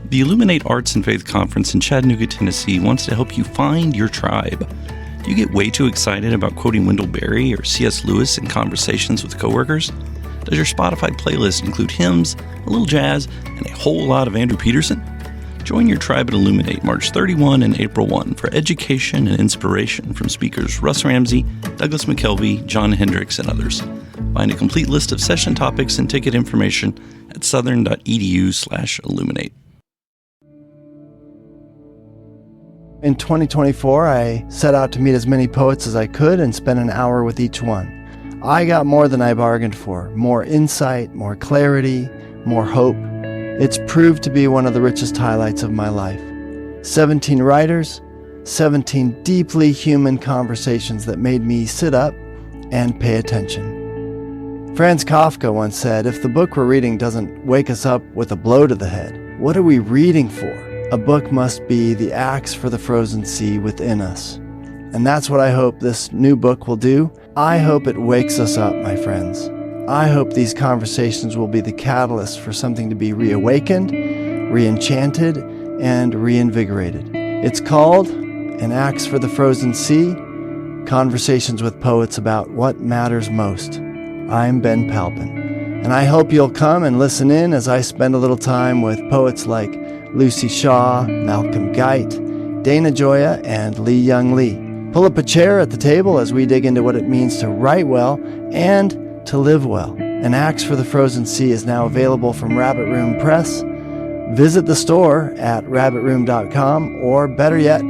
The Illuminate Arts and Faith Conference in Chattanooga, Tennessee wants to help you find your tribe. Do you get way too excited about quoting Wendell Berry or C.S. Lewis in conversations with coworkers? Does your Spotify playlist include hymns, a little jazz, and a whole lot of Andrew Peterson? Join your tribe at Illuminate March 31 and April 1 for education and inspiration from speakers Russ Ramsey, Douglas McKelvey, John Hendricks, and others. Find a complete list of session topics and ticket information at southern.edu/illuminate. In 2024, I set out to meet as many poets as I could and spend an hour with each one. I got more than I bargained for, more insight, more clarity, more hope. It's proved to be one of the richest highlights of my life. 17 writers, 17 deeply human conversations that made me sit up and pay attention. Franz Kafka once said, if the book we're reading doesn't wake us up with a blow to the head, what are we reading for? A book must be the axe for the frozen sea within us. And that's what I hope this new book will do. I hope it wakes us up, my friends. I hope these conversations will be the catalyst for something to be reawakened, re-enchanted, and reinvigorated. It's called An Axe for the Frozen Sea, Conversations with Poets About What Matters Most. I'm Ben Palpin, and I hope you'll come and listen in as I spend a little time with poets like Lucy Shaw, Malcolm Guite, Dana Gioia, and Lee Young Lee. Pull up a chair at the table as we dig into what it means to write well and to live well. An Axe for the Frozen Sea is now available from Rabbit Room Press. Visit the store at rabbitroom.com, or better yet,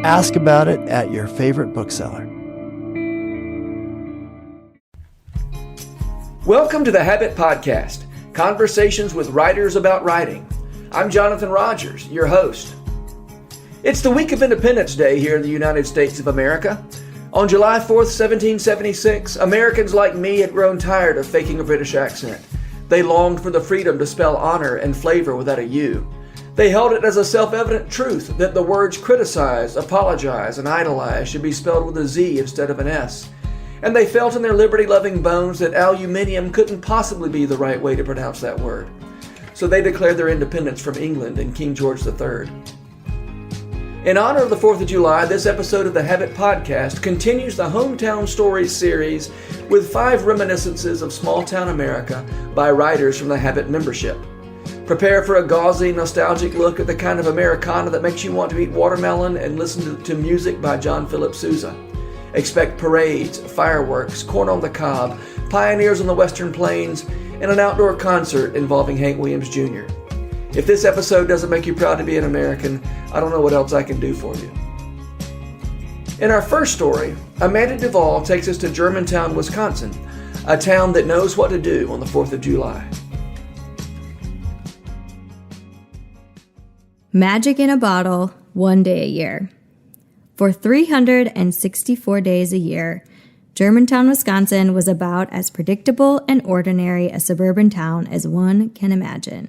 ask about it at your favorite bookseller. Welcome to the Habit Podcast, conversations with writers about writing. I'm Jonathan Rogers, your host. It's the week of Independence Day here in the United States of America. On July 4th, 1776, Americans like me had grown tired of faking a British accent. They longed for the freedom to spell honor and flavor without a U. They held it as a self-evident truth that the words criticize, apologize, and idolize should be spelled with a Z instead of an S. And they felt in their liberty-loving bones that aluminium couldn't possibly be the right way to pronounce that word. So they declared their independence from England and King George III. In honor of the 4th of July, this episode of the Habit Podcast continues the Hometown Stories series with 5 reminiscences of small-town America by writers from the Habit membership. Prepare for a gauzy, nostalgic look at the kind of Americana that makes you want to eat watermelon and listen to music by John Philip Sousa. Expect parades, fireworks, corn on the cob, pioneers on the Western Plains, and an outdoor concert involving Hank Williams Jr. If this episode doesn't make you proud to be an American, I don't know what else I can do for you. In our first story, Amanda Duvall takes us to Germantown, Wisconsin, a town that knows what to do on the 4th of July. Magic in a bottle, one day a year. For 364 days a year, Germantown, Wisconsin was about as predictable and ordinary a suburban town as one can imagine.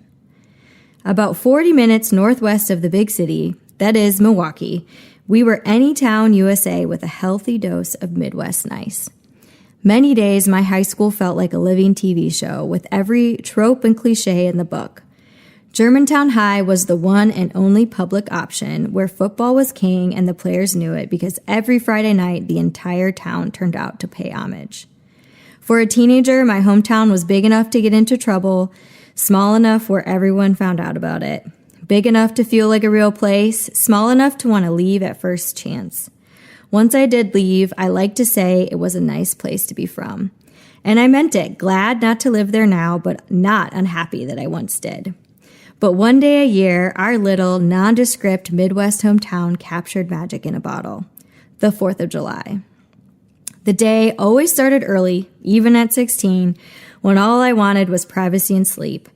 About 40 minutes northwest of the big city, that is Milwaukee, we were any town USA with a healthy dose of Midwest nice. Many days my high school felt like a living TV show with every trope and cliche in the book. Germantown High was the one and only public option where football was king, and the players knew it because every Friday night the entire town turned out to pay homage. For a teenager, my hometown was big enough to get into trouble, small enough where everyone found out about it, big enough to feel like a real place, small enough to want to leave at first chance. Once I did leave, I like to say it was a nice place to be from. And I meant it, glad not to live there now, but not unhappy that I once did. But one day a year, our little, nondescript Midwest hometown captured magic in a bottle. The 4th of July. The day always started early, even at 16, when all I wanted was privacy and sleep.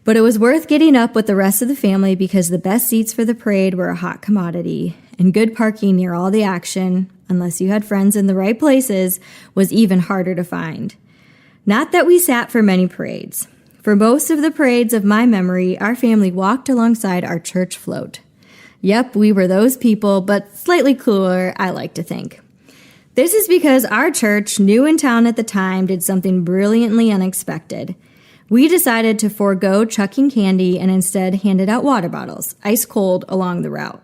But it was worth getting up with the rest of the family because the best seats for the parade were a hot commodity, and good parking near all the action, unless you had friends in the right places, was even harder to find. Not that we sat for many parades. For most of the parades of my memory, our family walked alongside our church float. Yep, we were those people, but slightly cooler, I like to think. This is because our church, new in town at the time, did something brilliantly unexpected. We decided to forego chucking candy and instead handed out water bottles, ice cold, along the route.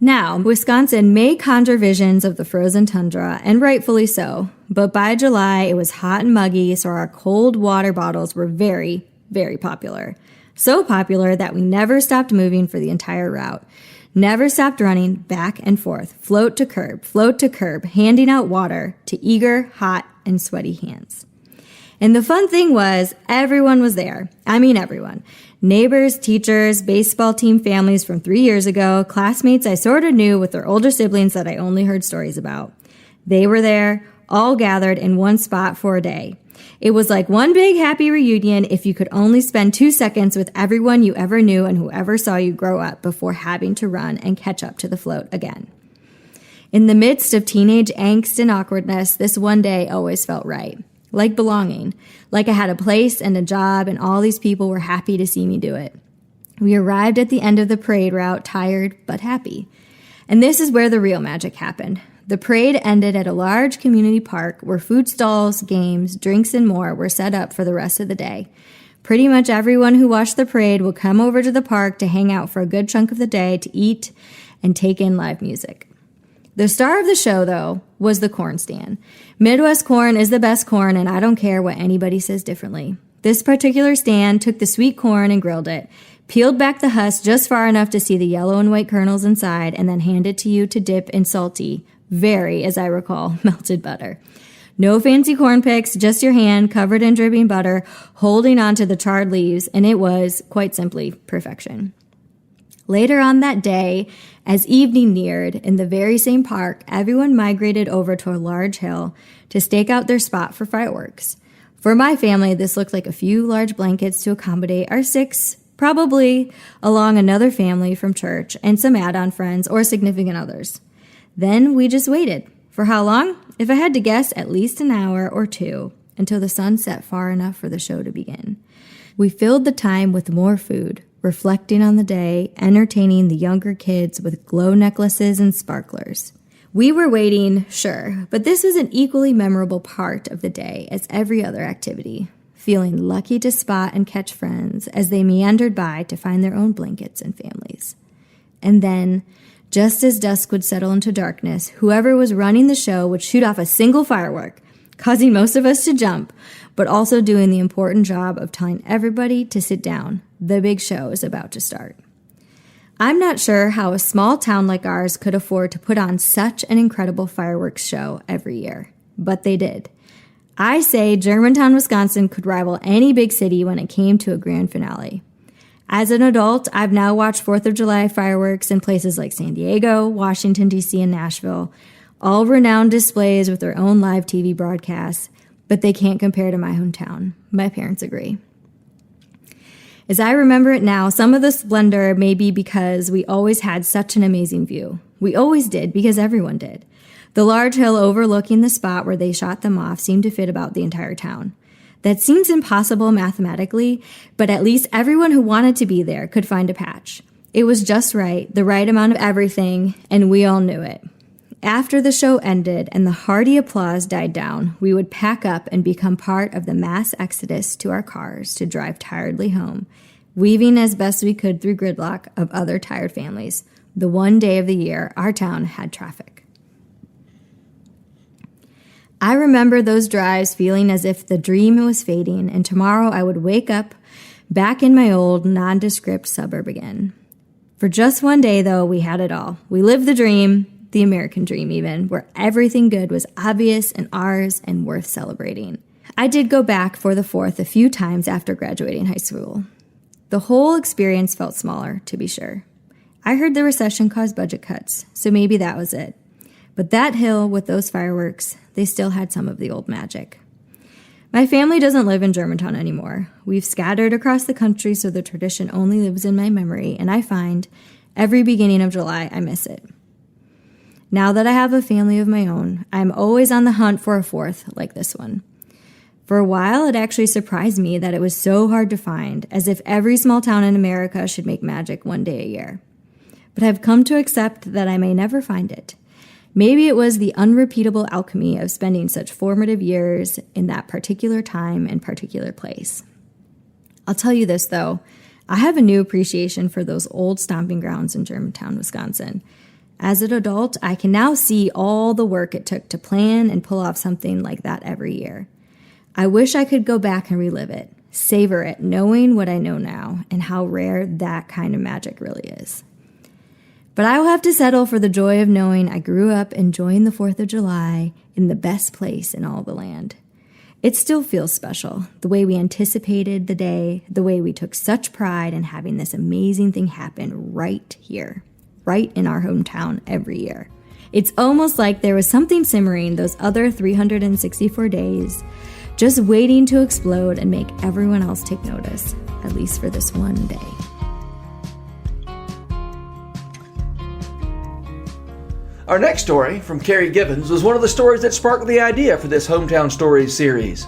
Now, Wisconsin may conjure visions of the frozen tundra, and rightfully so, but by July it was hot and muggy, so our cold water bottles were very, very popular. So popular that we never stopped moving for the entire route. Never stopped running back and forth, float to curb, handing out water to eager, hot, and sweaty hands. And the fun thing was, everyone was there. I mean everyone. Neighbors, teachers, baseball team families from 3 years ago, classmates I sort of knew with their older siblings that I only heard stories about. They were there, all gathered in one spot for a day. It was like one big happy reunion if you could only spend 2 seconds with everyone you ever knew and whoever saw you grow up before having to run and catch up to the float again. In the midst of teenage angst and awkwardness, this one day always felt right. Like belonging, like I had a place and a job and all these people were happy to see me do it. We arrived at the end of the parade route tired but happy. And this is where the real magic happened. The parade ended at a large community park where food stalls, games, drinks, and more were set up for the rest of the day. Pretty much everyone who watched the parade would come over to the park to hang out for a good chunk of the day to eat and take in live music. The star of the show, though, was the corn stand. Midwest corn is the best corn, and I don't care what anybody says differently. This particular stand took the sweet corn and grilled it, peeled back the husk just far enough to see the yellow and white kernels inside, and then handed to you to dip in salty, very, as I recall, melted butter. No fancy corn picks, just your hand covered in dripping butter, holding onto the charred leaves, and it was, quite simply, perfection. Later on that day, as evening neared, in the very same park, everyone migrated over to a large hill to stake out their spot for fireworks. For my family, this looked like a few large blankets to accommodate our 6, probably along another family from church, and some add-on friends or significant others. Then we just waited. For how long? If I had to guess, at least an hour or 2, until the sun set far enough for the show to begin. We filled the time with more food, reflecting on the day, entertaining the younger kids with glow necklaces and sparklers. We were waiting, sure, but this was an equally memorable part of the day as every other activity, feeling lucky to spot and catch friends as they meandered by to find their own blankets and families. And then, just as dusk would settle into darkness, whoever was running the show would shoot off a single firework, causing most of us to jump, but also doing the important job of telling everybody to sit down. The big show is about to start. I'm not sure how a small town like ours could afford to put on such an incredible fireworks show every year, but they did. I say Germantown, Wisconsin could rival any big city when it came to a grand finale. As an adult, I've now watched 4th of July fireworks in places like San Diego, Washington, D.C., and Nashville, all renowned displays with their own live TV broadcasts, but they can't compare to my hometown. My parents agree. As I remember it now, some of the splendor may be because we always had such an amazing view. We always did, because everyone did. The large hill overlooking the spot where they shot them off seemed to fit about the entire town. That seems impossible mathematically, but at least everyone who wanted to be there could find a patch. It was just right, the right amount of everything, and we all knew it. After the show ended and the hearty applause died down, we would pack up and become part of the mass exodus to our cars to drive tiredly home, weaving as best we could through gridlock of other tired families, the one day of the year our town had traffic. I remember those drives feeling as if the dream was fading, and tomorrow I would wake up back in my old, nondescript suburb again. For just one day, though, we had it all. We lived the dream, the American dream even, where everything good was obvious and ours and worth celebrating. I did go back for the 4th a few times after graduating high school. The whole experience felt smaller, to be sure. I heard the recession caused budget cuts, so maybe that was it. But that hill with those fireworks, they still had some of the old magic. My family doesn't live in Germantown anymore. We've scattered across the country, so the tradition only lives in my memory, and I find every beginning of July I miss it. Now that I have a family of my own, I'm always on the hunt for a 4th like this one. For a while, it actually surprised me that it was so hard to find, as if every small town in America should make magic one day a year. But I've come to accept that I may never find it. Maybe it was the unrepeatable alchemy of spending such formative years in that particular time and particular place. I'll tell you this, though. I have a new appreciation for those old stomping grounds in Germantown, Wisconsin. As an adult, I can now see all the work it took to plan and pull off something like that every year. I wish I could go back and relive it, savor it, knowing what I know now and how rare that kind of magic really is. But I will have to settle for the joy of knowing I grew up enjoying the 4th of July in the best place in all the land. It still feels special, the way we anticipated the day, the way we took such pride in having this amazing thing happen right here, right in our hometown every year. It's almost like there was something simmering those other 364 days, just waiting to explode and make everyone else take notice, at least for this one day. Our next story from Carrie Gibbons was one of the stories that sparked the idea for this Hometown Stories series.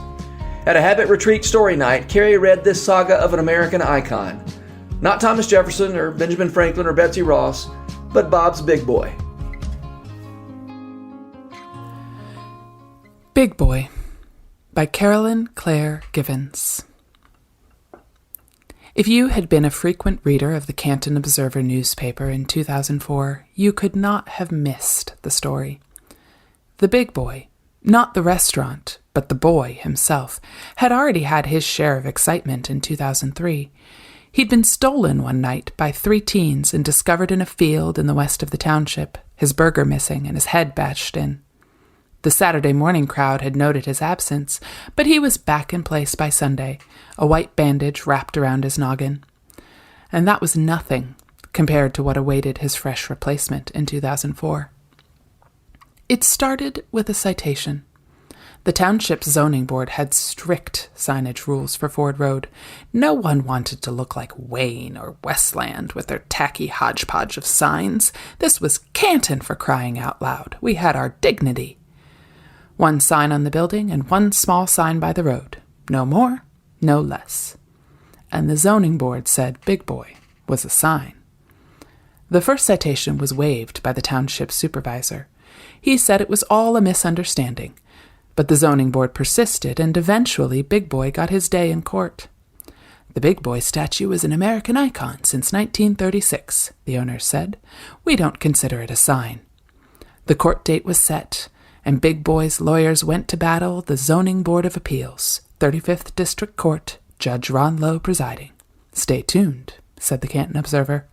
At a Habit Retreat story night, Carrie read this saga of an American icon. Not Thomas Jefferson or Benjamin Franklin or Betsy Ross, but Bob's Big Boy. Big Boy by Carolyn Claire Givens. If you had been a frequent reader of the Canton Observer newspaper in 2004, you could not have missed the story. The Big Boy, not the restaurant, but the boy himself, had already had his share of excitement in 2003. He'd been stolen one night by 3 teens and discovered in a field in the west of the township, his burger missing and his head bashed in. The Saturday morning crowd had noted his absence, but he was back in place by Sunday, a white bandage wrapped around his noggin. And that was nothing compared to what awaited his fresh replacement in 2004. It started with a citation. The township's zoning board had strict signage rules for Ford Road. No one wanted to look like Wayne or Westland with their tacky hodgepodge of signs. This was Canton, for crying out loud. We had our dignity. 1 sign on the building and 1 small sign by the road. No more, no less. And the zoning board said Big Boy was a sign. The first citation was waived by the township supervisor. He said it was all a misunderstanding, but the zoning board persisted, and eventually Big Boy got his day in court. The Big Boy statue is an American icon since 1936, the owners said. We don't consider it a sign. The court date was set, and Big Boy's lawyers went to battle the Zoning Board of Appeals, 35th District Court, Judge Ron Lowe presiding. Stay tuned, said the Canton Observer.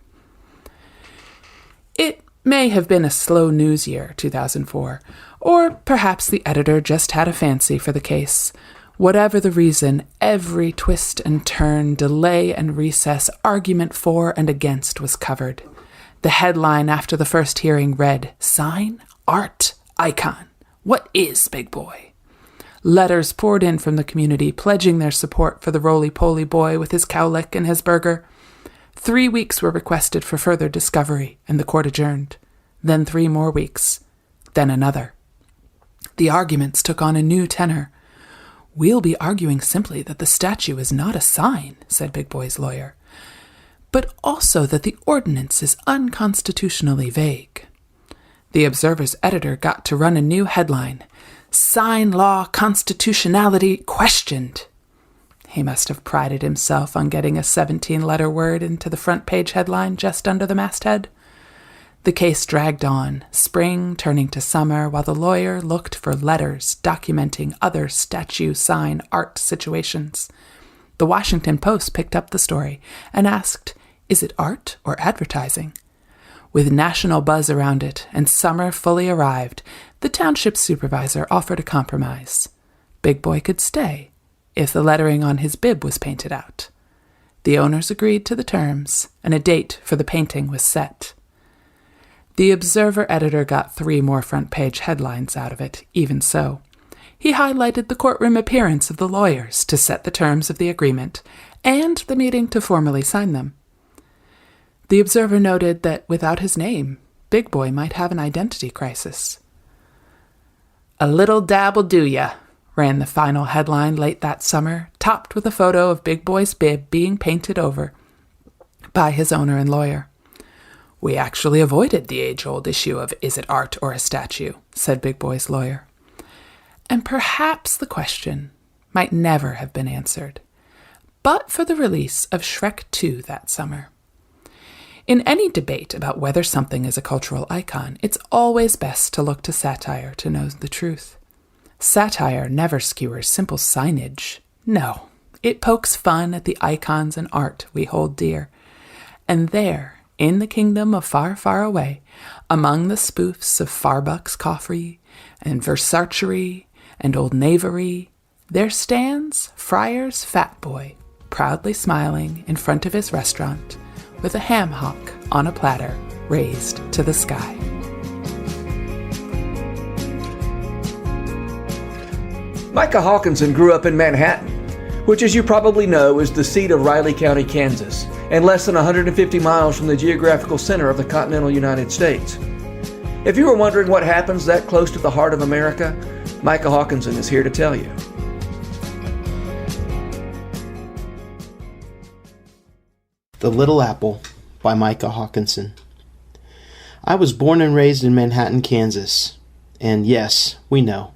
It may have been a slow news year, 2004, or perhaps the editor just had a fancy for the case. Whatever the reason, every twist and turn, delay and recess, argument for and against was covered. The headline after the first hearing read, Sign, Art, Icon. What is Big Boy? Letters poured in from the community, pledging their support for the roly-poly boy with his cowlick and his burger. 3 weeks were requested for further discovery, and the court adjourned. Then 3 more weeks. Then another. The arguments took on a new tenor. We'll be arguing simply that the statue is not a sign, said Big Boy's lawyer, but also that the ordinance is unconstitutionally vague. The Observer's editor got to run a new headline, Sign Law Constitutionality Questioned. He must have prided himself on getting a 17-letter word into the front page headline just under the masthead. The case dragged on, spring turning to summer, while the lawyer looked for letters documenting other statue sign art situations. The Washington Post picked up the story and asked, is it art or advertising? With national buzz around it and summer fully arrived, the township supervisor offered a compromise. Big Boy could stay if the lettering on his bib was painted out. The owners agreed to the terms, and a date for the painting was set. The Observer editor got 3 more front-page headlines out of it, even so. He highlighted the courtroom appearance of the lawyers to set the terms of the agreement, and the meeting to formally sign them. The Observer noted that without his name, Big Boy might have an identity crisis. A little dab'll do ya, ran the final headline late that summer, topped with a photo of Big Boy's bib being painted over by his owner and lawyer. We actually avoided the age-old issue of is it art or a statue, said Big Boy's lawyer. And perhaps the question might never have been answered. but for the release of Shrek 2 that summer. In any debate about whether something is a cultural icon, it's always best to look to satire to know the truth. Satire never skewers simple signage. No, it pokes fun at the icons and art we hold dear. And there, in the kingdom of far, far away, among the spoofs of Farbuck's Coffrey and Versacery and Old Knavery, there stands Friar's Fat Boy, proudly smiling in front of his restaurant, with a ham hock on a platter raised to the sky. Micah Hawkinson grew up in Manhattan, which, as you probably know, is the seat of Riley County, Kansas, and less than 150 miles from the geographical center of the continental United States. If you were wondering what happens that close to the heart of America, Micah Hawkinson is here to tell you. The Little Apple by Micah Hawkinson. I was born and raised in Manhattan, Kansas. And yes, we know.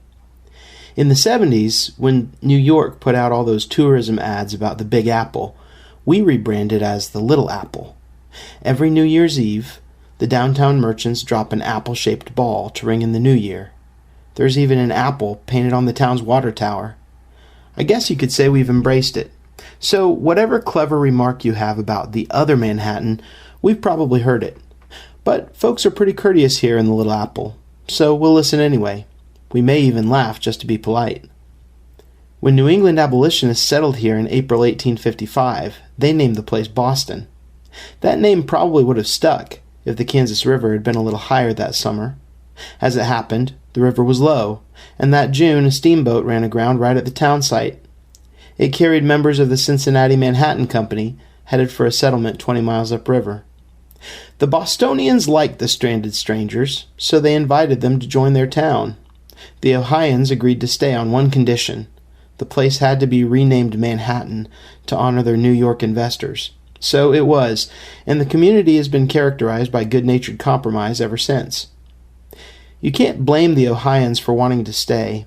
In the 70s, when New York put out all those tourism ads about the Big Apple, we rebranded as the Little Apple. Every New Year's Eve, the downtown merchants drop an apple-shaped ball to ring in the new year. There's even an apple painted on the town's water tower. I guess you could say we've embraced it. So whatever clever remark you have about the other Manhattan, we've probably heard it. But folks are pretty courteous here in the Little Apple, so we'll listen anyway. We may even laugh just to be polite. When New England abolitionists settled here in April 1855, they named the place Boston. That name probably would have stuck if the Kansas River had been a little higher that summer. As it happened, the river was low, and that June a steamboat ran aground right at the town site. It carried members of the Cincinnati Manhattan Company, headed for a settlement 20 miles upriver. The Bostonians liked the stranded strangers, so they invited them to join their town. The Ohioans agreed to stay on one condition. The place had to be renamed Manhattan to honor their New York investors. So it was, and the community has been characterized by good-natured compromise ever since. You can't blame the Ohioans for wanting to stay.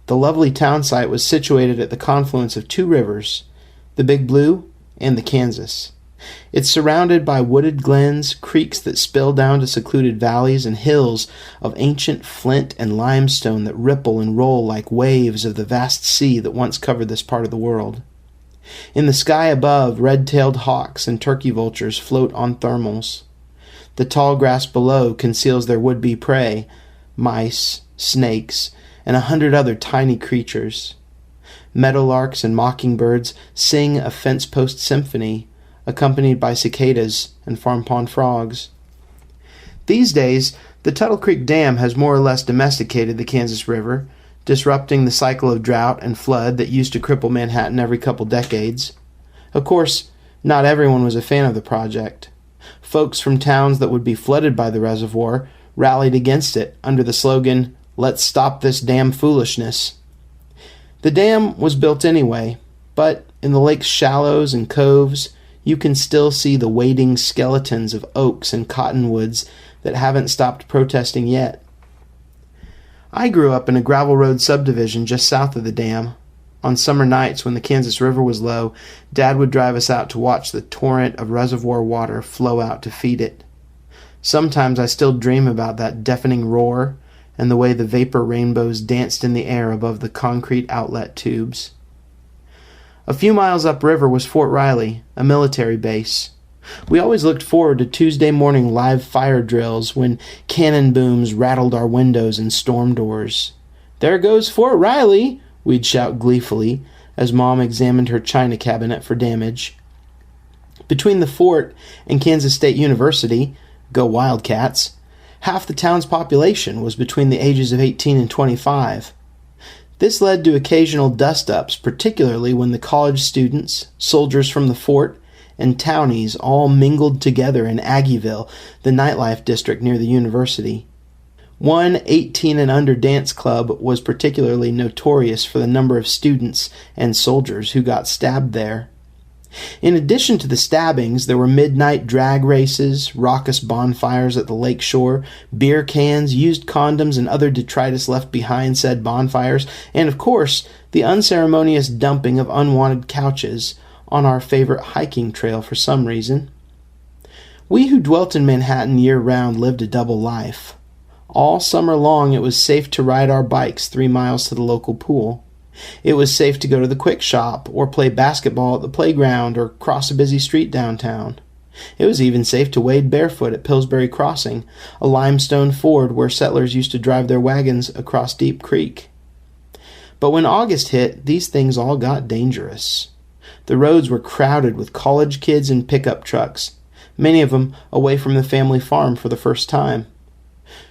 The lovely town site was situated at the confluence of two rivers, the Big Blue and the Kansas. It's surrounded by wooded glens, creeks that spill down to secluded valleys, and hills of ancient flint and limestone that ripple and roll like waves of the vast sea that once covered this part of the world. In the sky above, red-tailed hawks and turkey vultures float on thermals. The tall grass below conceals their would-be prey, mice, snakes, and 100 other tiny creatures. Meadowlarks and mockingbirds sing a fence-post symphony, accompanied by cicadas and farm pond frogs. These days, the Tuttle Creek Dam has more or less domesticated the Kansas River, disrupting the cycle of drought and flood that used to cripple Manhattan every couple decades. Of course, not everyone was a fan of the project. Folks from towns that would be flooded by the reservoir rallied against it under the slogan, "Let's stop this dam foolishness." The dam was built anyway, but in the lake's shallows and coves, you can still see the waiting skeletons of oaks and cottonwoods that haven't stopped protesting yet. I grew up in a gravel road subdivision just south of the dam. On summer nights when the Kansas River was low, Dad would drive us out to watch the torrent of reservoir water flow out to feed it. Sometimes I still dream about that deafening roar and the way the vapor rainbows danced in the air above the concrete outlet tubes. A few miles upriver was Fort Riley, a military base. We always looked forward to Tuesday morning live fire drills when cannon booms rattled our windows and storm doors. "There goes Fort Riley!" we'd shout gleefully as Mom examined her china cabinet for damage. Between the fort and Kansas State University, go Wildcats, half the town's population was between the ages of 18 and 25. This led to occasional dust-ups, particularly when the college students, soldiers from the fort, and townies all mingled together in Aggieville, the nightlife district near the university. One 18-and-under dance club was particularly notorious for the number of students and soldiers who got stabbed there. In addition to the stabbings, there were midnight drag races, raucous bonfires at the lake shore, beer cans, used condoms, and other detritus left behind said bonfires, and, of course, the unceremonious dumping of unwanted couches on our favorite hiking trail for some reason. We who dwelt in Manhattan year-round lived a double life. All summer long it was safe to ride our bikes 3 miles to the local pool. It was safe to go to the quick shop or play basketball at the playground or cross a busy street downtown. It was even safe to wade barefoot at Pillsbury Crossing, a limestone ford where settlers used to drive their wagons across Deep Creek. But when August hit, these things all got dangerous. The roads were crowded with college kids and pickup trucks, many of them away from the family farm for the first time.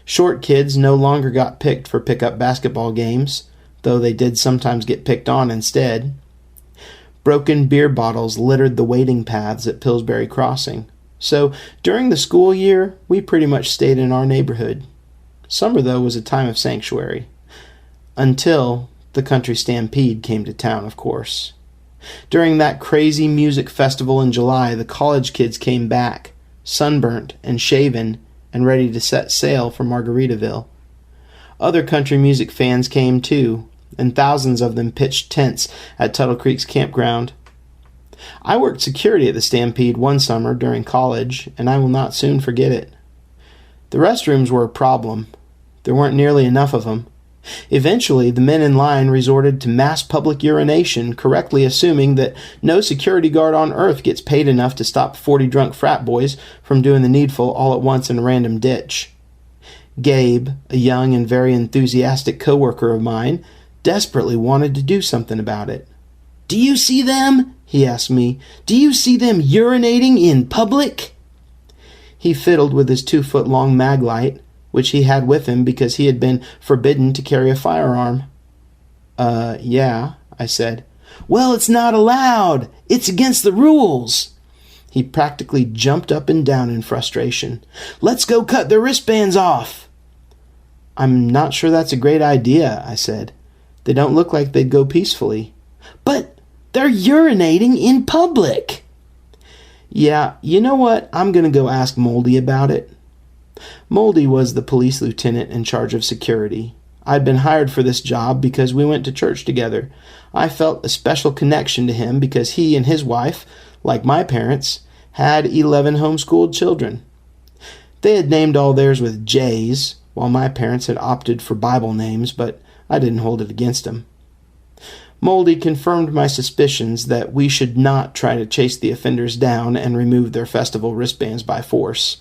Short kids no longer got picked for pickup basketball games, though they did sometimes get picked on instead. Broken beer bottles littered the wading paths at Pillsbury Crossing, so during the school year, we pretty much stayed in our neighborhood. Summer, though, was a time of sanctuary. Until the country stampede came to town, of course. During that crazy music festival in July, the college kids came back, sunburnt and shaven, and ready to set sail for Margaritaville. Other country music fans came too, and thousands of them pitched tents at Tuttle Creek's campground. I worked security at the Stampede one summer during college, and I will not soon forget it. The restrooms were a problem. There weren't nearly enough of them. Eventually, the men in line resorted to mass public urination, correctly assuming that no security guard on earth gets paid enough to stop 40 drunk frat boys from doing the needful all at once in a random ditch. Gabe, a young and very enthusiastic coworker of mine, desperately wanted to do something about it. "Do you see them?" he asked me. "Do you see them urinating in public?" He fiddled with his 2-foot-long mag light, which he had with him because he had been forbidden to carry a firearm. Yeah, I said. "Well, it's not allowed. It's against the rules." He practically jumped up and down in frustration. "Let's go cut their wristbands off." "I'm not sure that's a great idea," I said. "They don't look like they'd go peacefully." "But they're urinating in public." "Yeah, you know what? I'm going to go ask Moldy about it." Moldy was the police lieutenant in charge of security. I'd been hired for this job because we went to church together. I felt a special connection to him because he and his wife, like my parents, had 11 homeschooled children. They had named all theirs with J's, while my parents had opted for Bible names, but I didn't hold it against them. Moldy confirmed my suspicions that we should not try to chase the offenders down and remove their festival wristbands by force.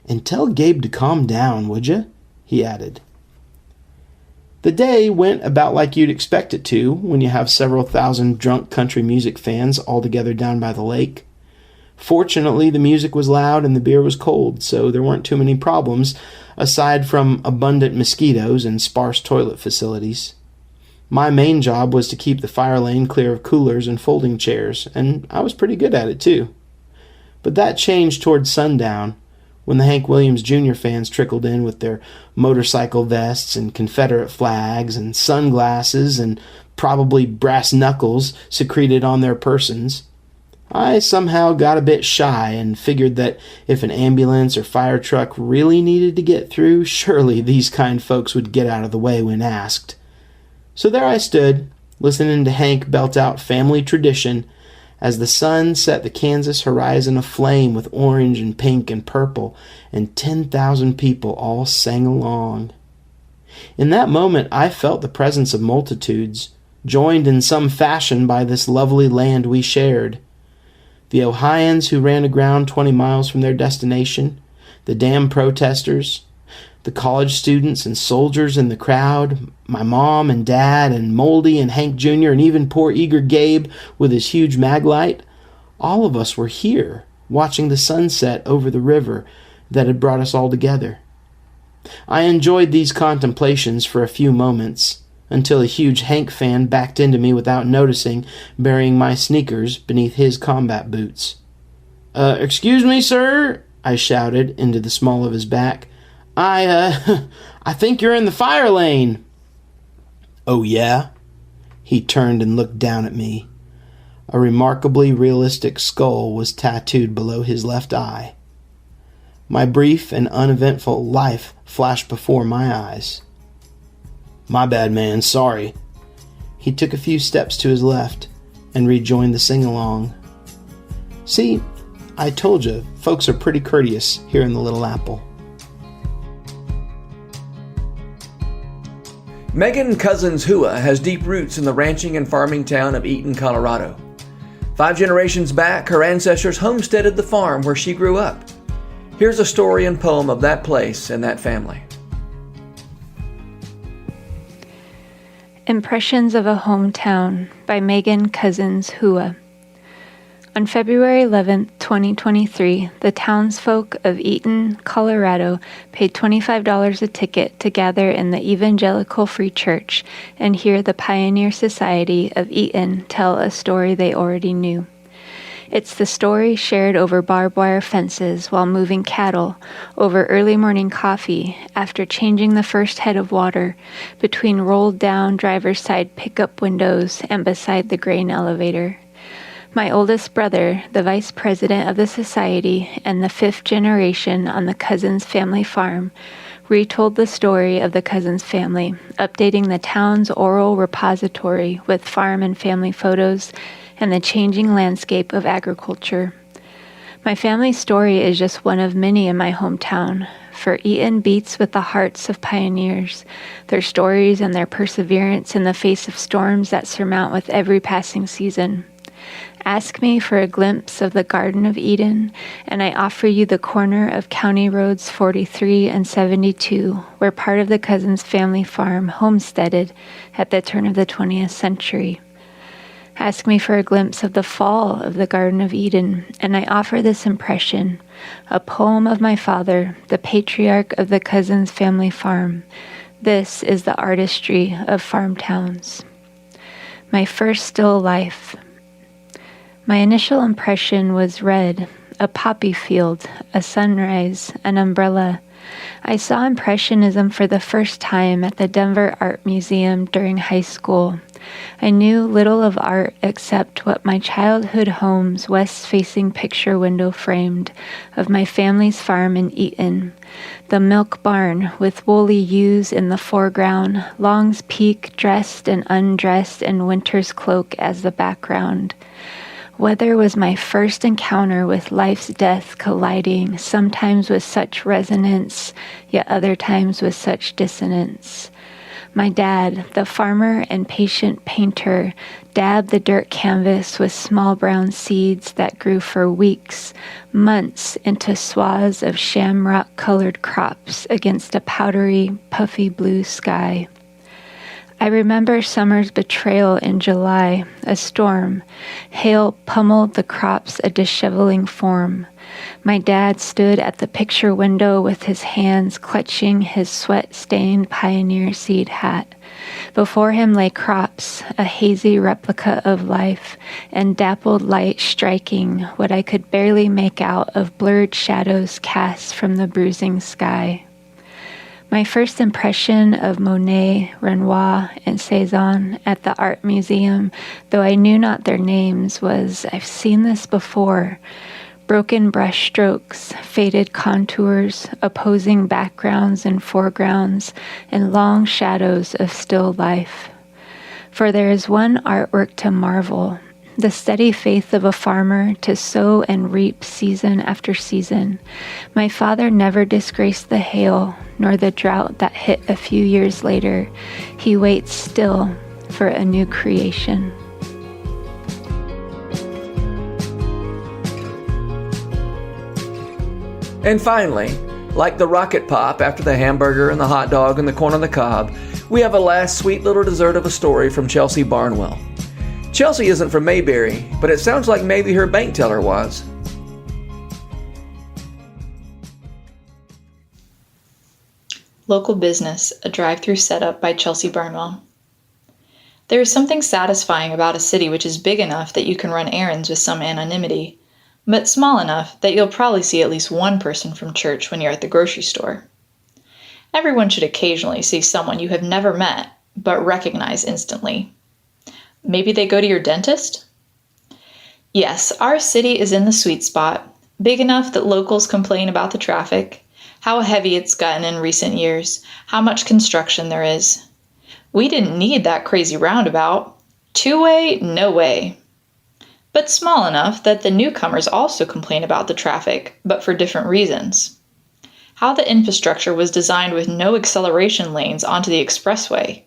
"And tell Gabe to calm down, would you?" he added. The day went about like you'd expect it to when you have several thousand drunk country music fans all together down by the lake. Fortunately, the music was loud and the beer was cold, so there weren't too many problems, aside from abundant mosquitoes and sparse toilet facilities. My main job was to keep the fire lane clear of coolers and folding chairs, and I was pretty good at it too. But that changed toward sundown, when the Hank Williams Jr. fans trickled in with their motorcycle vests and Confederate flags and sunglasses and probably brass knuckles secreted on their persons. I somehow got a bit shy and figured that if an ambulance or fire truck really needed to get through, surely these kind folks would get out of the way when asked. So there I stood, listening to Hank belt out Family Tradition as the sun set the Kansas horizon aflame with orange and pink and purple, and 10,000 people all sang along. In that moment I felt the presence of multitudes, joined in some fashion by this lovely land we shared. The Ohioans who ran aground 20 miles from their destination, the damn protesters, the college students and soldiers in the crowd, my mom and dad and Moldy and Hank Jr. and even poor eager Gabe with his huge mag light, all of us were here watching the sunset over the river that had brought us all together. I enjoyed these contemplations for a few moments, until a huge Hank fan backed into me without noticing, burying my sneakers beneath his combat boots. Excuse me, sir," I shouted into the small of his back. I think you're in the fire lane." "Oh, yeah?" He turned and looked down at me. A remarkably realistic skull was tattooed below his left eye. My brief and uneventful life flashed before my eyes. "My bad, man, sorry." He took a few steps to his left and rejoined the sing-along, See, I told you, folks are pretty courteous here in the Little Apple. Megan Cozzens Huwa has deep roots in the ranching and farming town of Eaton, Colorado. 5 generations back, her ancestors homesteaded the farm where she grew up. Here's a story and poem of that place and that family. Impressions of a Hometown by Megan Cozzens Huwa. On February 11, 2023, the townsfolk of Eaton, Colorado paid $25 a ticket to gather in the Evangelical Free Church and hear the Pioneer Society of Eaton tell a story they already knew. It's the story shared over barbed wire fences while moving cattle, over early morning coffee after changing the first head of water, between rolled down driver's side pickup windows and beside the grain elevator. My oldest brother, the vice president of the society and the 5th generation on the Cozzens family farm, retold the story of the Cozzens family, updating the town's oral repository with farm and family photos and the changing landscape of agriculture. My family's story is just one of many in my hometown, for Eaton beats with the hearts of pioneers, their stories and their perseverance in the face of storms that surmount with every passing season. Ask me for a glimpse of the Garden of Eden, and I offer you the corner of County Roads 43 and 72, where part of the Cozzens family farm homesteaded at the turn of the 20th century. Ask me for a glimpse of the fall of the Garden of Eden, and I offer this impression, a poem of my father, the patriarch of the Cozzens family farm. This is the artistry of farm towns. My first still life. My initial impression was red, a poppy field, a sunrise, an umbrella. I saw Impressionism for the first time at the Denver Art Museum during high school. I knew little of art except what my childhood home's west-facing picture window framed of my family's farm in Eaton. The milk barn with woolly ewes in the foreground, Long's Peak dressed and undressed in winter's cloak as the background. Weather was my first encounter with life's death colliding, sometimes with such resonance, yet other times with such dissonance. My dad, the farmer and patient painter, dabbed the dirt canvas with small brown seeds that grew for weeks, months into swaths of shamrock-colored crops against a powdery, puffy blue sky. I remember summer's betrayal in July, a storm. Hail pummeled the crops a disheveling form. My dad stood at the picture window with his hands clutching his sweat-stained pioneer seed hat. Before him lay crops, a hazy replica of life, and dappled light striking what I could barely make out of blurred shadows cast from the bruising sky. My first impression of Monet, Renoir, and Cezanne at the Art Museum, though I knew not their names, was, I've seen this before. Broken brush strokes, faded contours, opposing backgrounds and foregrounds, and long shadows of still life. For there is one artwork to marvel, the steady faith of a farmer to sow and reap season after season. My father never disgraced the hail, nor the drought that hit a few years later. He waits still for a new creation. And finally, like the rocket pop after the hamburger and the hot dog and the corn on the cob, we have a last sweet little dessert of a story from Chelsea Barnwell. Chelsea isn't from Mayberry, but it sounds like maybe her bank teller was. Local Business, a drive-through setup by Chelsea Barnwell. There is something satisfying about a city which is big enough that you can run errands with some anonymity, but small enough that you'll probably see at least one person from church when you're at the grocery store. Everyone should occasionally see someone you have never met, but recognize instantly. Maybe they go to your dentist? Yes, our city is in the sweet spot, big enough that locals complain about the traffic, how heavy it's gotten in recent years, how much construction there is. We didn't need that crazy roundabout. Two-way, no way. but small enough that the newcomers also complain about the traffic, but for different reasons. How the infrastructure was designed with no acceleration lanes onto the expressway.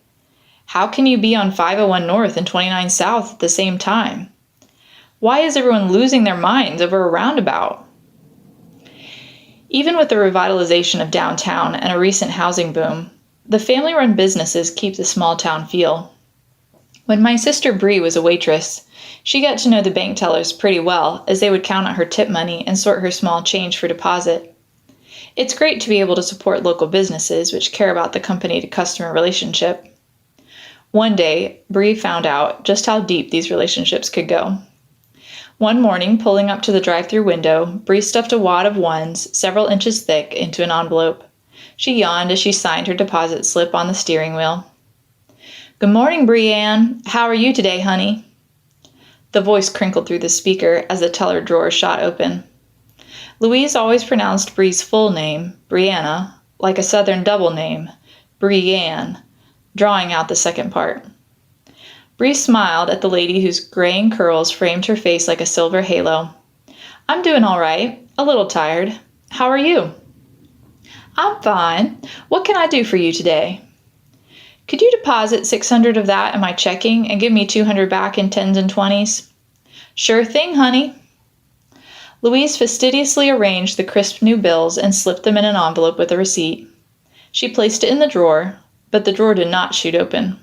How can you be on 501 North and 29 South at the same time? Why is everyone losing their minds over a roundabout? Even with the revitalization of downtown and a recent housing boom, the family-run businesses keep the small town feel. When my sister Bree was a waitress, she got to know the bank tellers pretty well, as they would count on her tip money and sort her small change for deposit. It's great to be able to support local businesses which care about the company-to-customer relationship. One day, Bree found out just how deep these relationships could go. One morning, pulling up to the drive-thru window, Bree stuffed a wad of ones several inches thick into an envelope. She yawned as she signed her deposit slip on the steering wheel. "Good morning, Brianne. How are you today, honey?" The voice crinkled through the speaker as the teller drawer shot open. Louise always pronounced Bree's full name, Brianna, like a southern double name, Brianne, drawing out the second part. Bree smiled at the lady whose graying curls framed her face like a silver halo. "I'm doing all right. A little tired. How are you?" "I'm fine. What can I do for you today?" "Could you deposit $600 of that in my checking and give me $200 back in 10s and 20s? "Sure thing, honey." Louise fastidiously arranged the crisp new bills and slipped them in an envelope with a receipt. She placed it in the drawer, but the drawer did not shoot open.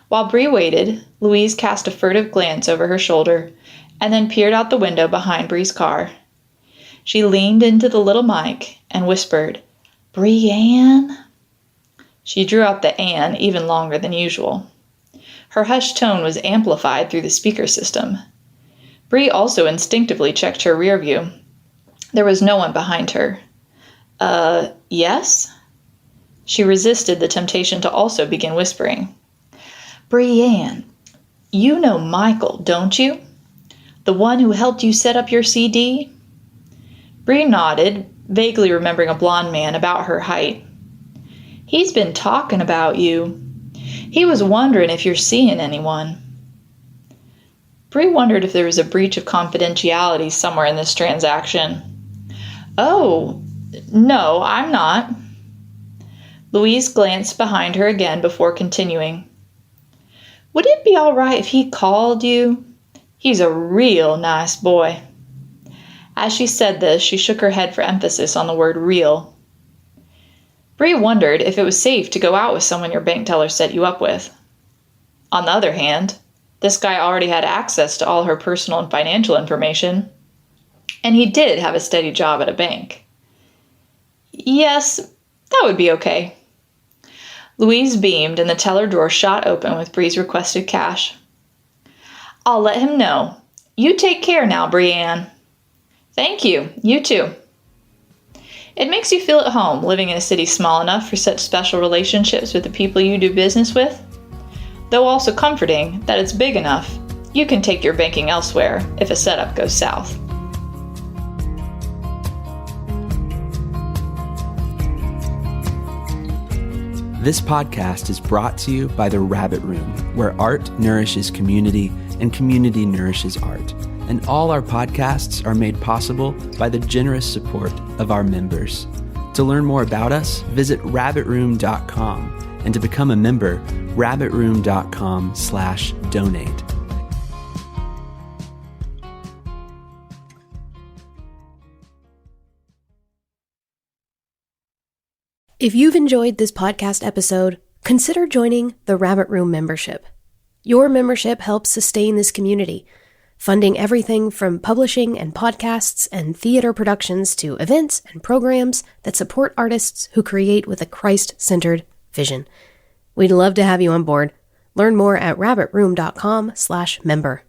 While Bree waited, Louise cast a furtive glance over her shoulder and then peered out the window behind Bree's car. She leaned into the little mic and whispered, "Brianne?" She drew out the "Ann" even longer than usual. Her hushed tone was amplified through the speaker system. Bree also instinctively checked her rear view. There was no one behind her. Yes?" She resisted the temptation to also begin whispering. "Brianne, you know Michael, don't you? The one who helped you set up your CD?" Bree nodded, vaguely remembering a blond man about her height. "He's been talking about you. He was wondering if you're seeing anyone." Bree wondered if there was a breach of confidentiality somewhere in this transaction. "Oh, no, I'm not." Louise glanced behind her again before continuing. "Would it be all right if he called you? He's a real nice boy." As she said this, she shook her head for emphasis on the word real. Bree wondered if it was safe to go out with someone your bank teller set you up with. On the other hand, this guy already had access to all her personal and financial information, and he did have a steady job at a bank. Yes, that would be okay. Louise beamed and the teller drawer shot open with Bree's requested cash. "I'll let him know. You take care now, Brianne." "Thank you. You too." It makes you feel at home living in a city small enough for such special relationships with the people you do business with, though also comforting that it's big enough you can take your banking elsewhere if a setup goes south. This podcast is brought to you by The Rabbit Room, where art nourishes community and community nourishes art. And all our podcasts are made possible by the generous support of our members. To learn more about us, visit rabbitroom.com, and to become a member, rabbitroom.com/donate. If you've enjoyed this podcast episode, consider joining the Rabbit Room membership. Your membership helps sustain this community, funding everything from publishing and podcasts and theater productions to events and programs that support artists who create with a Christ-centered vision. We'd love to have you on board. Learn more at rabbitroom.com/member.